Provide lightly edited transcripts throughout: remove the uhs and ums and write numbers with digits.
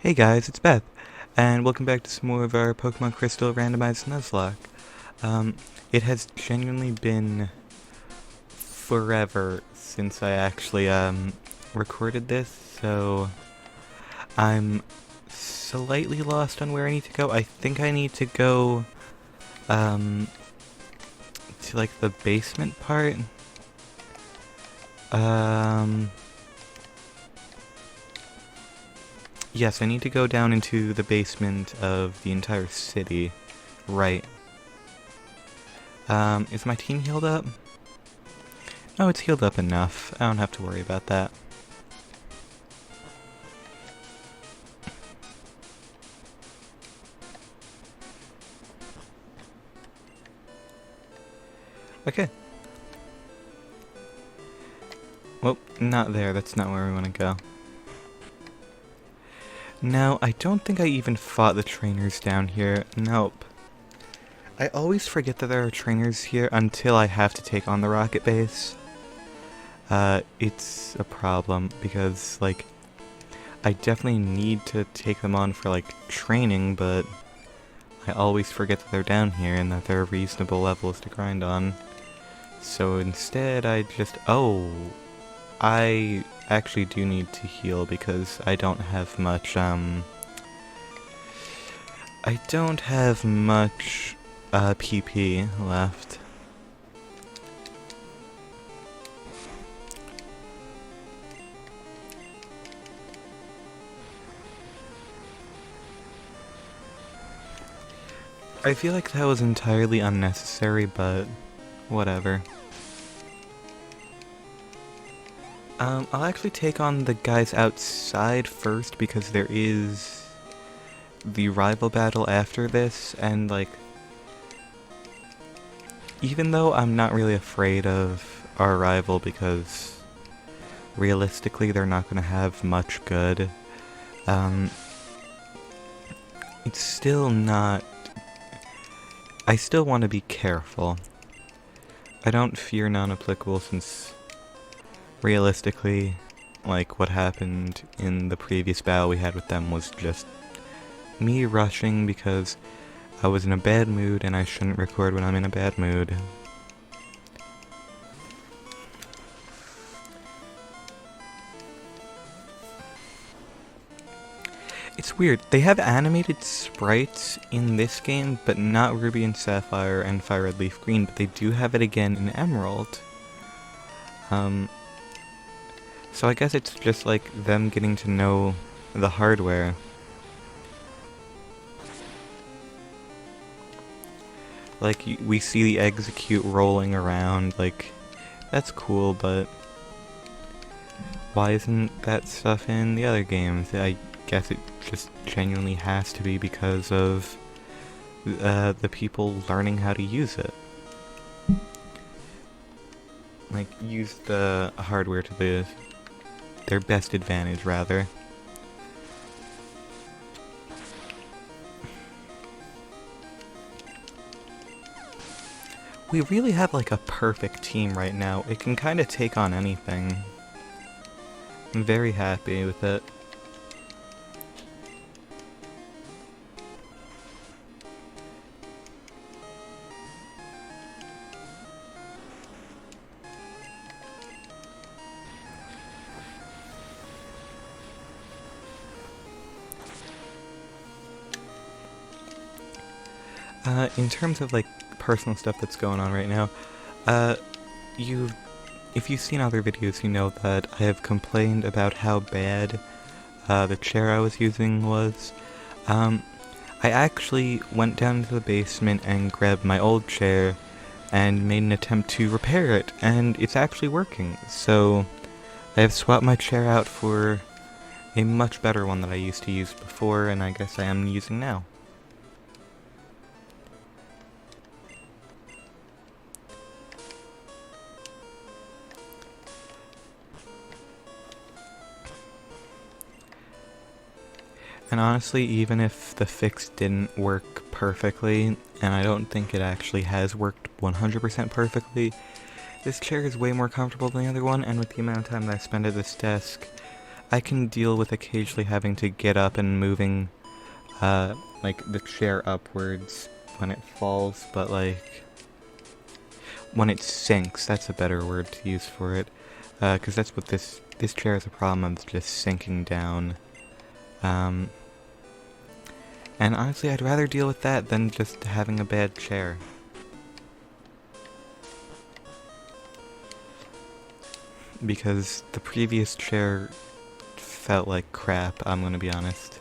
Hey guys, it's Beth, and welcome back to some more of our Pokemon Crystal randomized Nuzlocke. It has genuinely been forever since I actually, recorded this, so I'm slightly lost on where I need to go. I think I need to go, to, like, the basement part. Yes, I need to go down into the basement of the entire city. Right. Is my team healed up? No, it's healed up enough. I don't have to worry about that. Okay. Well, not there. That's not where we want to go. No, I don't think I even fought the trainers down here. Nope. I always forget that there are trainers here until I have to take on the rocket base. It's a problem because, like, I definitely need to take them on for, like, training, but I always forget that they're down here and that there are reasonable levels to grind on. So instead, I just... Oh! I actually do need to heal because I don't have much, I don't have much, PP left. I feel like that was entirely unnecessary, but whatever. I'll actually take on the guys outside first because there is the rival battle after this, and, like, even though I'm not really afraid of our rival because realistically they're not going to have much good, it's still not... I still want to be careful. I don't fear non-applicable since realistically, like, what happened in the previous battle we had with them was just me rushing because I was in a bad mood and I shouldn't record when I'm in a bad mood. It's weird, they have animated sprites in this game, but not Ruby and Sapphire and Fire Red Leaf Green, but they do have it again in Emerald. So I guess it's just like them getting to know the hardware. Like, we see the execute rolling around, like, that's cool, but why isn't that stuff in the other games? I guess it just genuinely has to be because of the people learning how to use it. Like, use the hardware to their best advantage, rather. We really have, like, a perfect team right now. It can kind of take on anything. I'm very happy with it. In terms of, like, personal stuff that's going on right now, if you've seen other videos, you know that I have complained about how bad, the chair I was using was. I actually went down to the basement and grabbed my old chair and made an attempt to repair it, and it's actually working. So, I have swapped my chair out for a much better one that I used to use before, and I guess I am using now. And honestly, even if the fix didn't work perfectly, and I don't think it actually has worked 100% perfectly, this chair is way more comfortable than the other one, and with the amount of time that I spend at this desk, I can deal with occasionally having to get up and moving, like, the chair upwards when it falls, but, like, when it sinks, that's a better word to use for it, because that's what this chair has a problem of, just sinking down. And honestly, I'd rather deal with that than just having a bad chair. Because the previous chair felt like crap, I'm gonna be honest.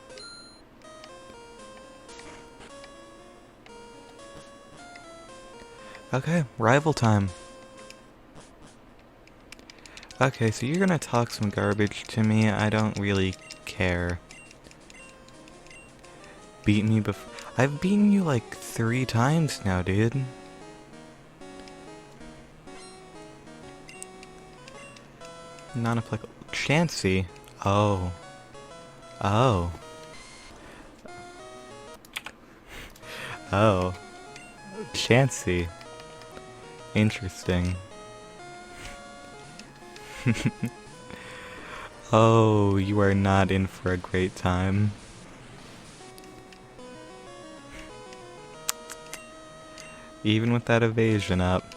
Okay, rival time. Okay, so you're gonna talk some garbage to me, I don't really care. Beat me I've beaten you like 3 times now, dude. Non-applicable. Chansey? Oh. Oh. Oh. Chansey. Interesting. Oh, you are not in for a great time. Even with that evasion up.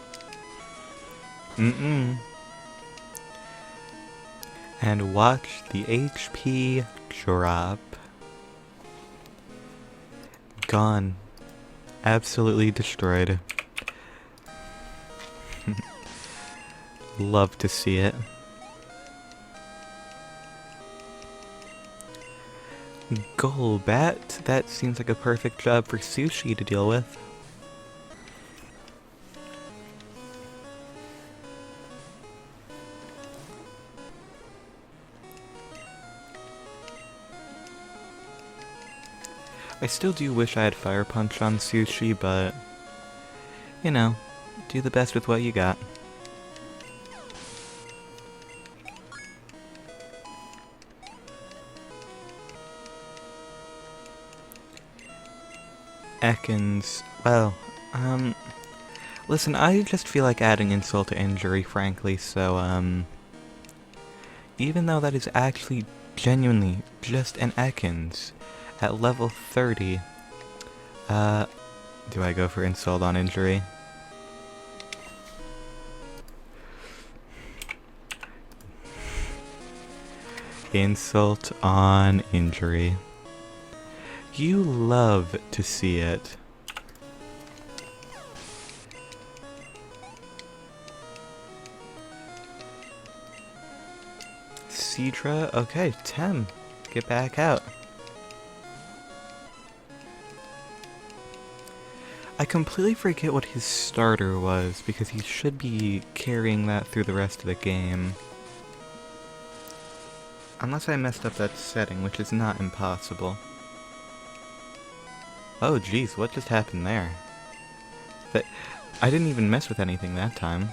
And watch the HP drop. Gone. Absolutely destroyed. Love to see it. Golbat, that seems like a perfect job for Sushi to deal with. I still do wish I had Fire Punch on Sushi, but, you know, do the best with what you got. Ekans, well, listen, I just feel like adding insult to injury, frankly, so, even though that is actually genuinely just an Ekans, at level 30, do I go for insult on injury? Insult on injury. You love to see it. Seadra? Okay, Tem. Get back out. I completely forget what his starter was, because he should be carrying that through the rest of the game. Unless I messed up that setting, which is not impossible. Oh jeez, what just happened there? I didn't even mess with anything that time.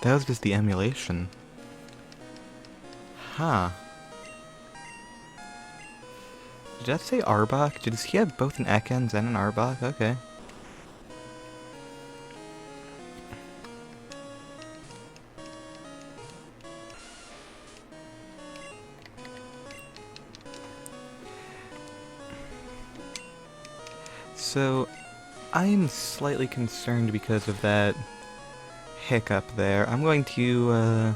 That was just the emulation. Huh. Did that say Arbok? Does he have both an Ekans and an Arbok? Okay. So, I'm slightly concerned because of that hiccup there. I'm going to,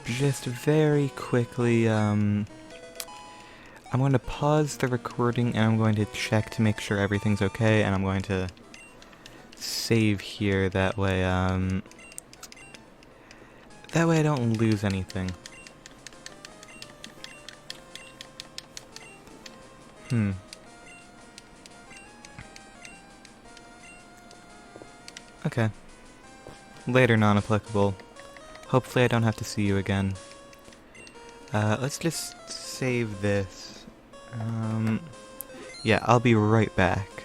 just very quickly, I'm going to pause the recording and I'm going to check to make sure everything's okay, and I'm going to save here, that way I don't lose anything. Okay. Later, non-applicable. Hopefully I don't have to see you again. Let's just save this. Yeah, I'll be right back.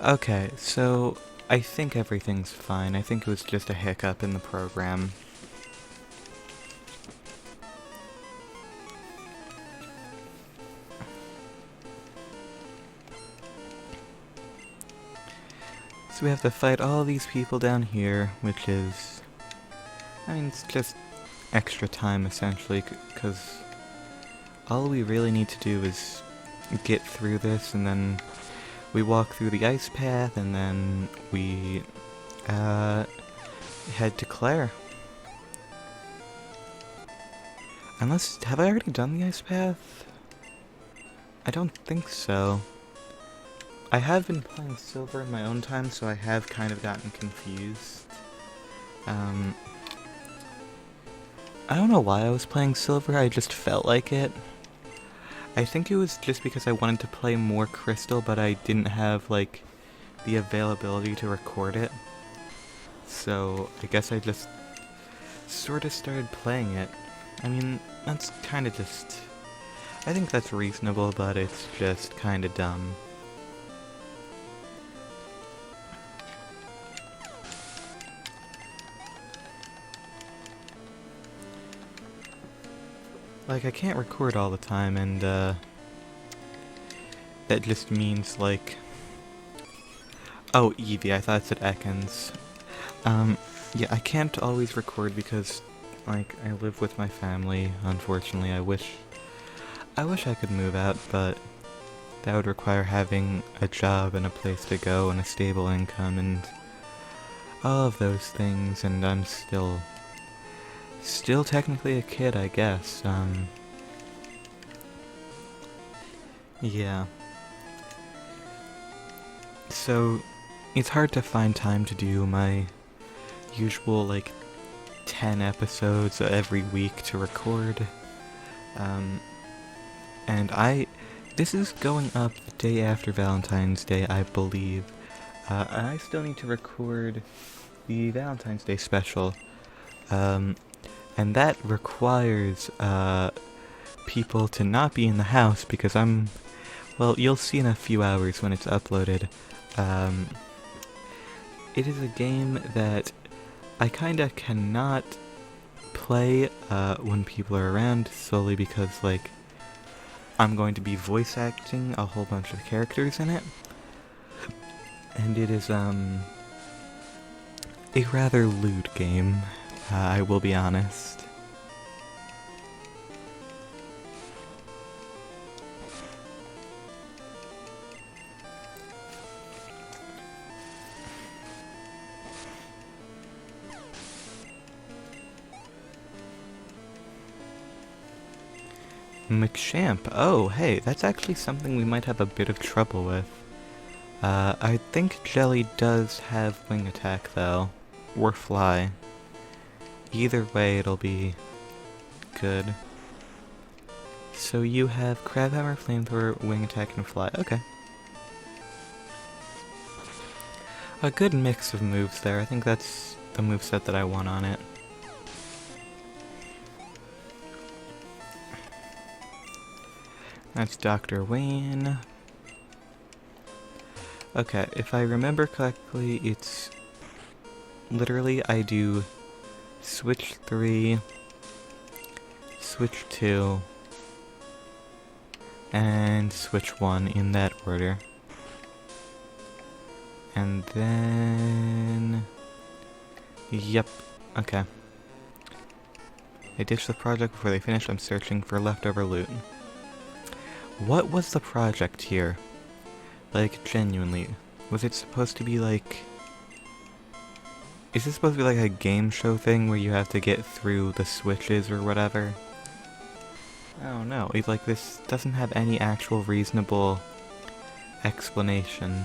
Okay, so I think everything's fine. I think it was just a hiccup in the program. So we have to fight all these people down here, which is... I mean, it's just extra time essentially, because all we really need to do is get through this, and then we walk through the ice path, and then we head to Claire. Unless, have I already done the ice path? I don't think so. I have been playing Silver in my own time, so I have kind of gotten confused. I don't know why I was playing Silver, I just felt like it. I think it was just because I wanted to play more Crystal, but I didn't have, like, the availability to record it. So, I guess I just sort of started playing it. I mean, that's kind of just... I think that's reasonable, but it's just kind of dumb. Like, I can't record all the time, and, that just means, like... Oh, Eevee, I thought it said Ekans. Yeah, I can't always record because, like, I live with my family, unfortunately. I wish I could move out, but that would require having a job and a place to go and a stable income and all of those things, and I'm still technically a kid, I guess. Yeah. So, it's hard to find time to do my usual, like, 10 episodes every week to record. And this is going up the day after Valentine's Day, I believe. I still need to record the Valentine's Day special. And that requires, people to not be in the house because well, you'll see in a few hours when it's uploaded. It is a game that I kinda cannot play, when people are around, solely because, like, I'm going to be voice acting a whole bunch of characters in it. And it is, a rather lewd game, I will be honest. McChamp. Oh, hey, that's actually something we might have a bit of trouble with. I think Jelly does have wing attack, though. Or fly. Either way, it'll be good. So you have Crabhammer, Flamethrower, wing attack, and fly. Okay. A good mix of moves there. I think that's the moveset that I want on it. That's Dr. Wayne. Okay, if I remember correctly, it's literally I do switch 3, switch 2, and switch 1 in that order. And then... Yep, okay. I ditched the project before they finished. I'm searching for leftover loot. What was the project here? Like, genuinely. Was it supposed to be like... Is this supposed to be like a game show thing where you have to get through the switches or whatever? I don't know. It's like, this doesn't have any actual reasonable explanation.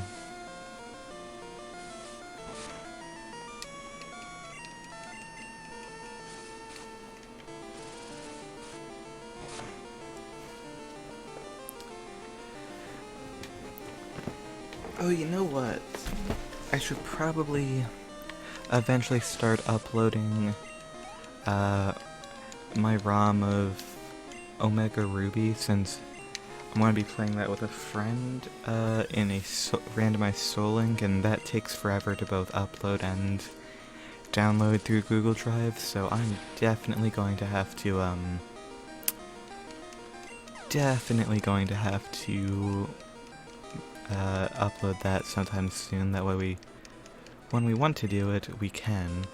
Oh, you know what? I should probably eventually start uploading my ROM of Omega Ruby, since I'm going to be playing that with a friend in a randomized Soul Link, and that takes forever to both upload and download through Google Drive, so I'm definitely going to have to upload that sometime soon. That way when we want to do it, we can.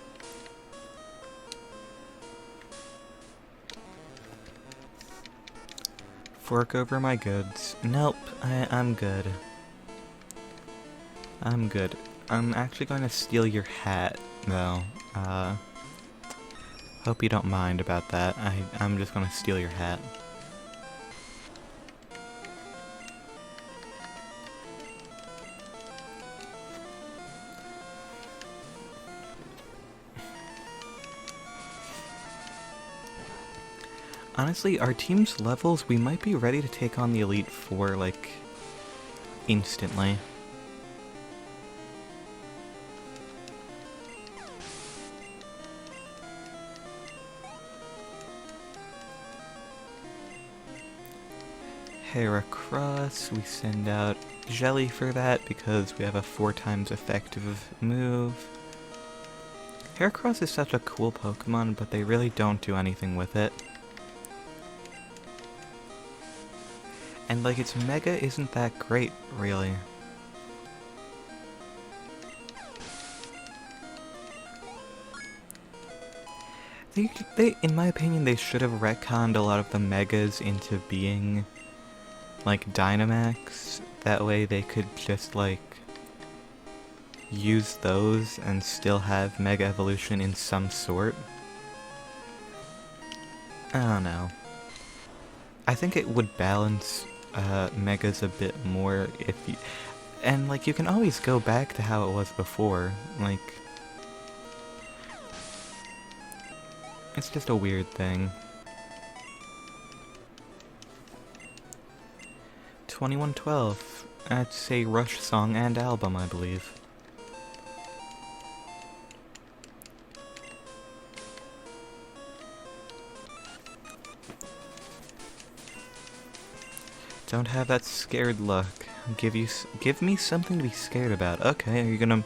Fork over my goods. Nope, I'm good. I'm good. I'm actually going to steal your hat, though. Hope you don't mind about that. I'm just going to steal your hat. Honestly, our team's levels, we might be ready to take on the Elite Four, like, instantly. Heracross, we send out Jelly for that because we have a 4 times effective move. Heracross is such a cool Pokemon, but they really don't do anything with it. And like, its Mega isn't that great, really. They, in my opinion, they should have retconned a lot of the Megas into being, like, Dynamax. That way they could just, like, use those and still have Mega Evolution in some sort. I don't know. I think it would balance Megas a bit more if you... And, like, you can always go back to how it was before. Like... It's just a weird thing. 2112. That's a Rush song and album, I believe. Don't have that scared look. Give me something to be scared about. Okay, are you gonna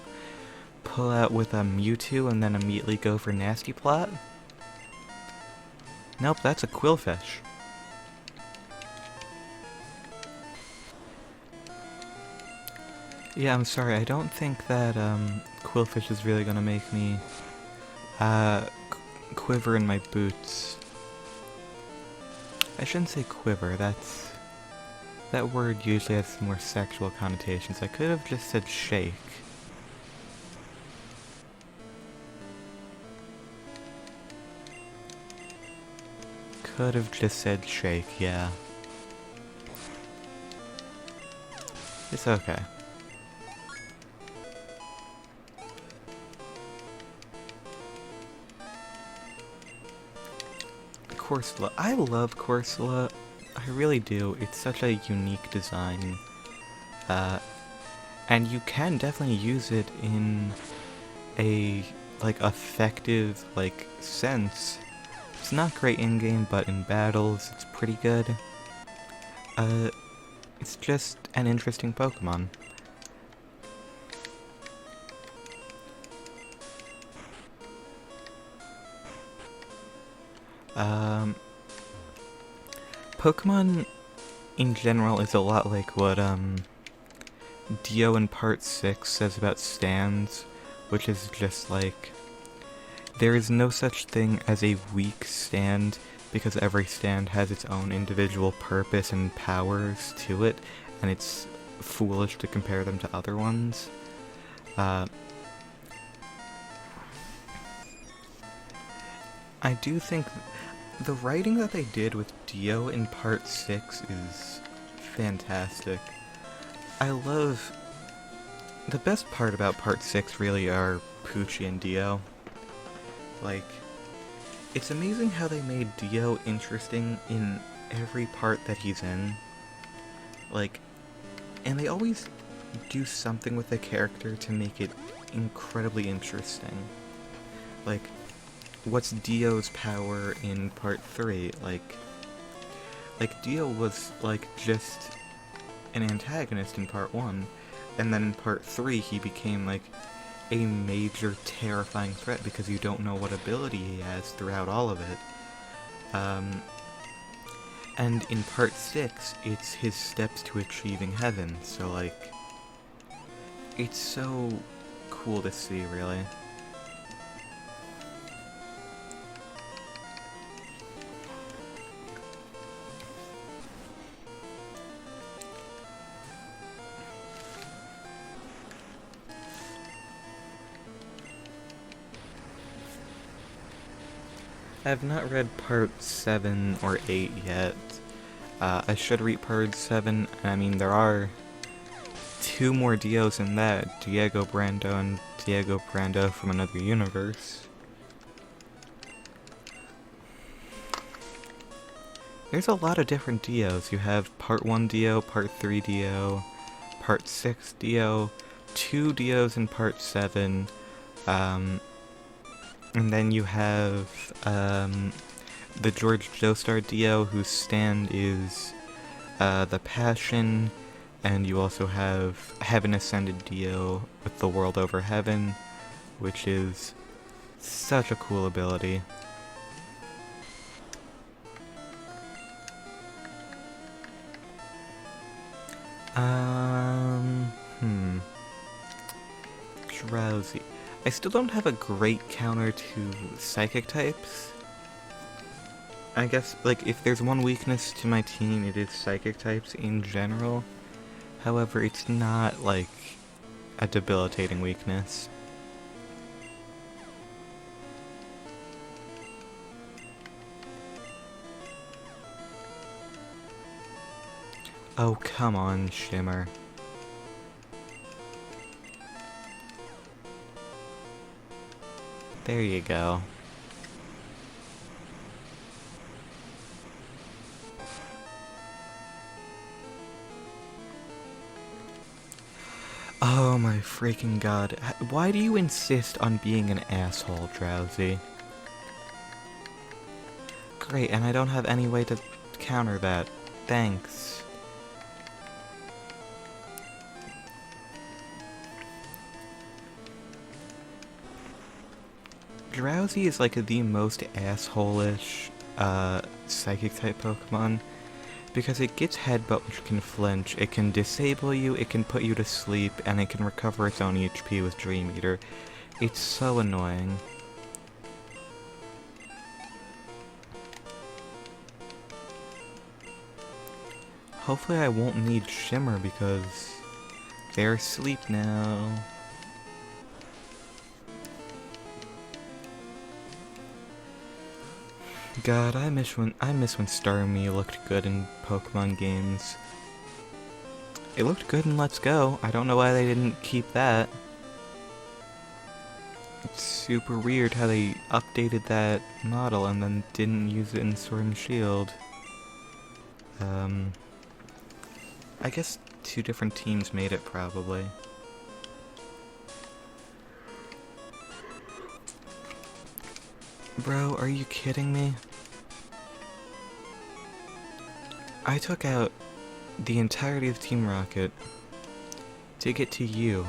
pull out with a Mewtwo and then immediately go for Nasty Plot? Nope, that's a Quillfish. Yeah, I'm sorry, I don't think that Quillfish is really gonna make me quiver in my boots. I shouldn't say quiver, that word usually has more sexual connotations. I could have just said shake. Could have just said shake, yeah. It's okay. Corsola. I love Corsola. I really do. It's such a unique design. And you can definitely use it in a, like, effective, like, sense. It's not great in-game, but in battles, it's pretty good. It's just an interesting Pokemon. Pokemon in general is a lot like what, Dio in Part 6 says about stands, which is just like, there is no such thing as a weak stand, because every stand has its own individual purpose and powers to it, and it's foolish to compare them to other ones. I do think the writing that they did with Dio in Part 6 is fantastic. I love... The best part about Part 6 really are Poochie and Dio. Like, it's amazing how they made Dio interesting in every part that he's in. Like, and they always do something with the character to make it incredibly interesting. Like, what's Dio's power in Part 3? Like Dio was, like, just an antagonist in Part 1, and then in Part 3 he became, like, a major terrifying threat because you don't know what ability he has throughout all of it. And in Part 6, it's his steps to achieving heaven, so, like, it's so cool to see, really. have not read part 7 or 8 yet. I should read part 7, I mean, there are 2 more Dios in that, Diego Brando and Diego Brando from Another Universe. There's a lot of different Dios. You have part 1 Dio, part 3 Dio, part 6 Dio, 2 Dios in part 7, and then you have the George Joestar Dio, whose stand is the Passion, and you also have Heaven Ascended Dio with the World Over Heaven, which is such a cool ability. Drowsy. I still don't have a great counter to psychic types. I guess, like, if there's one weakness to my team, it is psychic types in general. However, it's not, like, a debilitating weakness. Oh, come on, Shimmer. There you go. Oh my freaking god. Why do you insist on being an asshole, Drowsy? Great, and I don't have any way to counter that. Thanks. Drowsy is like the most asshole-ish psychic type Pokemon, because it gets headbutt, which can flinch, it can disable you, it can put you to sleep, and it can recover its own HP with Dream Eater. It's so annoying. Hopefully I won't need Shimmer because they're asleep now. God, I miss when Starmie looked good in Pokemon games. It looked good in Let's Go. I don't know why they didn't keep that. It's super weird how they updated that model and then didn't use it in Sword and Shield. I guess 2 different teams made it, probably. Bro, are you kidding me? I took out the entirety of Team Rocket to get to you,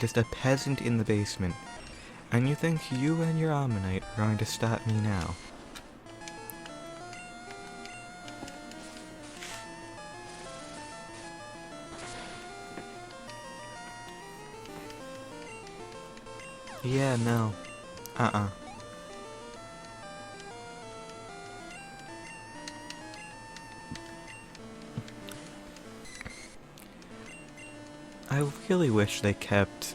just a peasant in the basement, and you think you and your Ammonite are going to stop me now? Yeah, no. I really wish they kept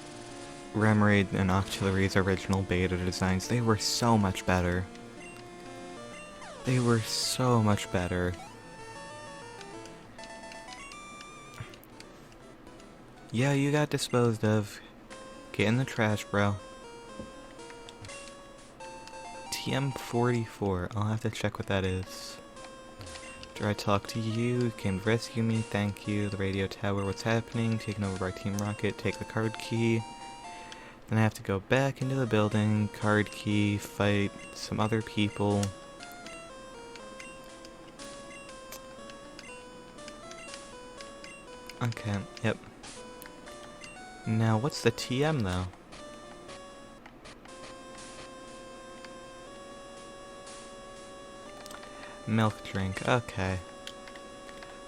Remoraid and Octillery's original beta designs. They were so much better. They were so much better. Yeah, you got disposed of. Get in the trash, bro. TM44. I'll have to check what that is. Did I talk to you? Came to rescue me, thank you. The radio tower, what's happening? Taking over by Team Rocket, take the card key. Then I have to go back into the building, card key, fight some other people. Okay, yep. Now, what's the TM though? Milk drink, okay.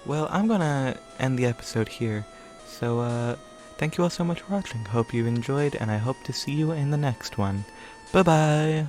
Well, I'm gonna end the episode here. So, thank you all so much for watching. Hope you enjoyed, and I hope to see you in the next one. Bye-bye!